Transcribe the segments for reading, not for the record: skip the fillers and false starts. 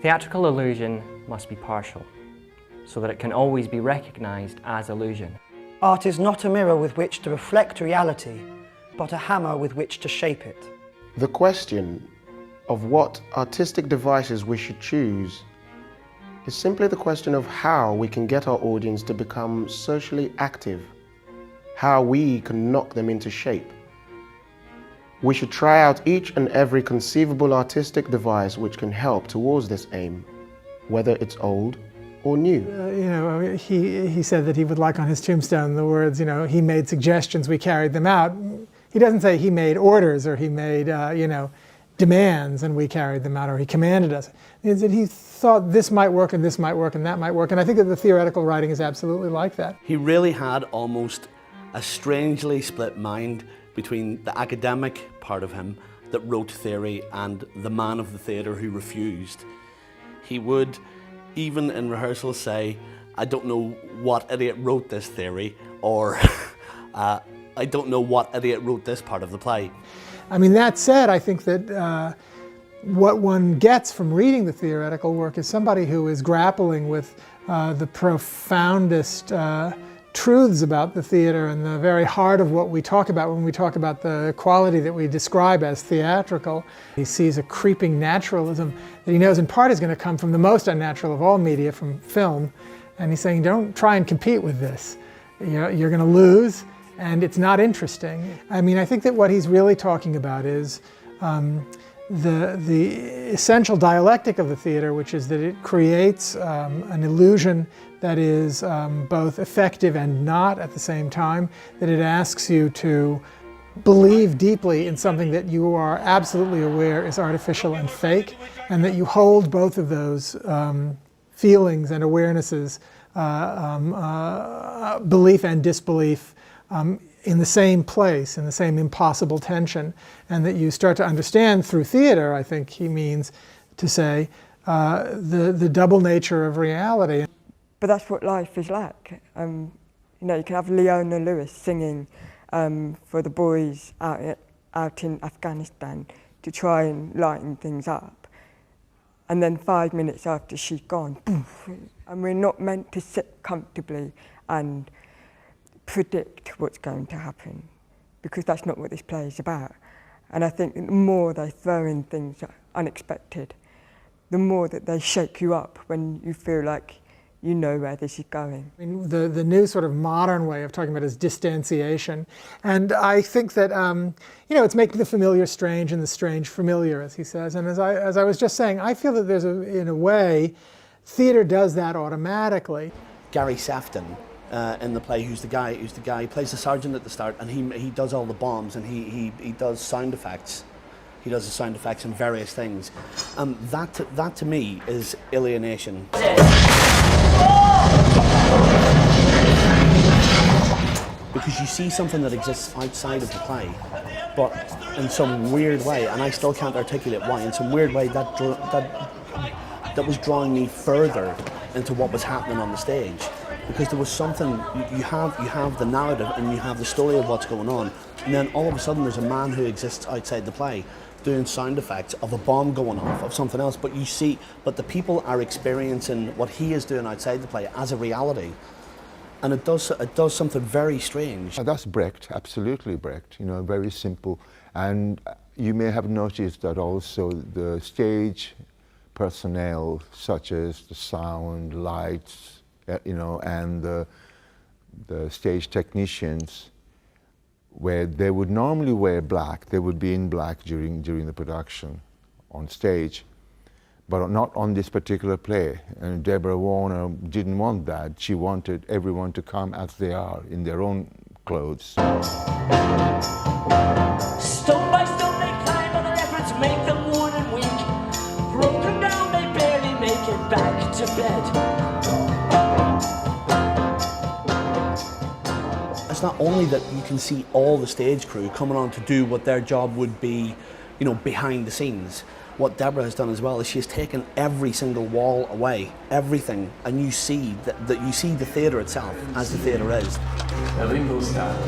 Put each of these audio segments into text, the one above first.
Theatrical illusion must be partial, so that it can always be recognized as illusion. Art is not a mirror with which to reflect reality, but a hammer with which to shape it. The question of what artistic devices we should choose is simply the question of how we can get our audience to become socially active, how we can knock them into shape. We should try out each and every conceivable artistic device which can help towards this aim, whether it's old or new. He said that he would like on his tombstone the words, he made suggestions, we carried them out. He doesn't say he made orders or he made, demands and we carried them out, or he commanded us. It's that he thought this might work and this might work and that might work, and I think that the theoretical writing is absolutely like that. He really had almost a strangely split mind between the academic part of him that wrote theory and the man of the theatre who refused. He would, even in rehearsal, say, I don't know what idiot wrote this theory, or I don't know what idiot wrote this part of the play. I mean, that said, I think that what one gets from reading the theoretical work is somebody who is grappling with the profoundest truths about the theatre and the very heart of what we talk about when we talk about the quality that we describe as theatrical. He sees a creeping naturalism that he knows in part is going to come from the most unnatural of all media, from film, and he's saying, don't try and compete with this. You're going to lose, and it's not interesting. I mean, I think that what he's really talking about is the essential dialectic of the theatre, which is that it creates an illusion that is both effective and not at the same time, that it asks you to believe deeply in something that you are absolutely aware is artificial and fake, and that you hold both of those feelings and awarenesses, belief and disbelief, in the same place, in the same impossible tension, and that you start to understand through theatre, I think he means to say, the double nature of reality. But that's what life is like. You can have Leona Lewis singing for the boys out in Afghanistan to try and lighten things up. And then 5 minutes after she's gone, poof, and we're not meant to sit comfortably and predict what's going to happen, because that's not what this play is about. And I think the more they throw in things unexpected, the more that they shake you up when you feel like you know where this is going. I mean, the new sort of modern way of talking about it is distanciation. And I think that, it's making the familiar strange and the strange familiar, as he says. And as I was just saying, I feel that there's in a way, theatre does that automatically. Gary Sefton in the play, who's the guy, he plays the sergeant at the start, and he does all the bombs, and he does sound effects. He does the sound effects and various things. That to me is alienation. Because you see something that exists outside of the play, but in some weird way, and I still can't articulate why, in some weird way that was drawing me further into what was happening on the stage. Because there was something, you have the narrative and you have the story of what's going on, and then all of a sudden there's a man who exists outside the play doing sound effects of a bomb going off, of something else, but the people are experiencing what he is doing outside the play as a reality, and it does something very strange. That's Brecht, absolutely Brecht, very simple. And you may have noticed that also the stage personnel, such as the sound, lights, and the stage technicians, where they would normally wear black, they would be in black during the production on stage, but not on this particular play. And Deborah Warner didn't want that. She wanted everyone to come as they are, in their own clothes. Stone by stone they climb, and their efforts make them worn and weak. Broken down, they barely make it back to bed. It's not only that you can see all the stage crew coming on to do what their job would be, behind the scenes. what Deborah has done as well is she has taken every single wall away, everything, and you see that you see the theatre itself as the theatre is. The limbo style.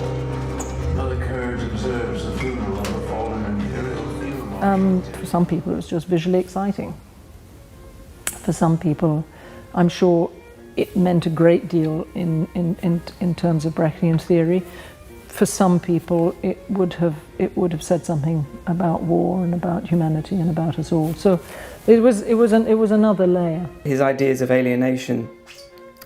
Mother Courage observes the funeral of a fallen imperial field. For some people, it was just visually exciting. For some people, I'm sure it meant a great deal in terms of Brechtian theory. For some people, it would have said something about war and about humanity and about us all. So it was another layer. His ideas of alienation,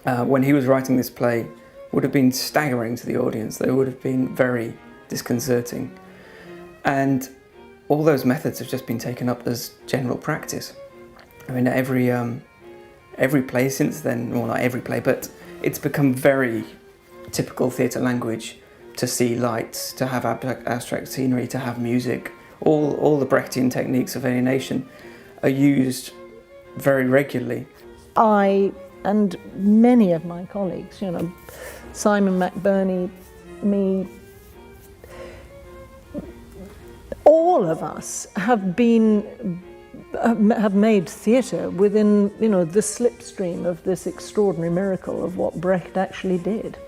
when he was writing this play, would have been staggering to the audience. They would have been very disconcerting, and all those methods have just been taken up as general practice. I mean, every play since then, well, not every play, but it's become very typical theatre language to see lights, to have abstract scenery, to have music. All the Brechtian techniques of alienation are used very regularly. I and many of my colleagues, you know, Simon McBurney, me, all of us have made theatre within, you know, the slipstream of this extraordinary miracle of what Brecht actually did.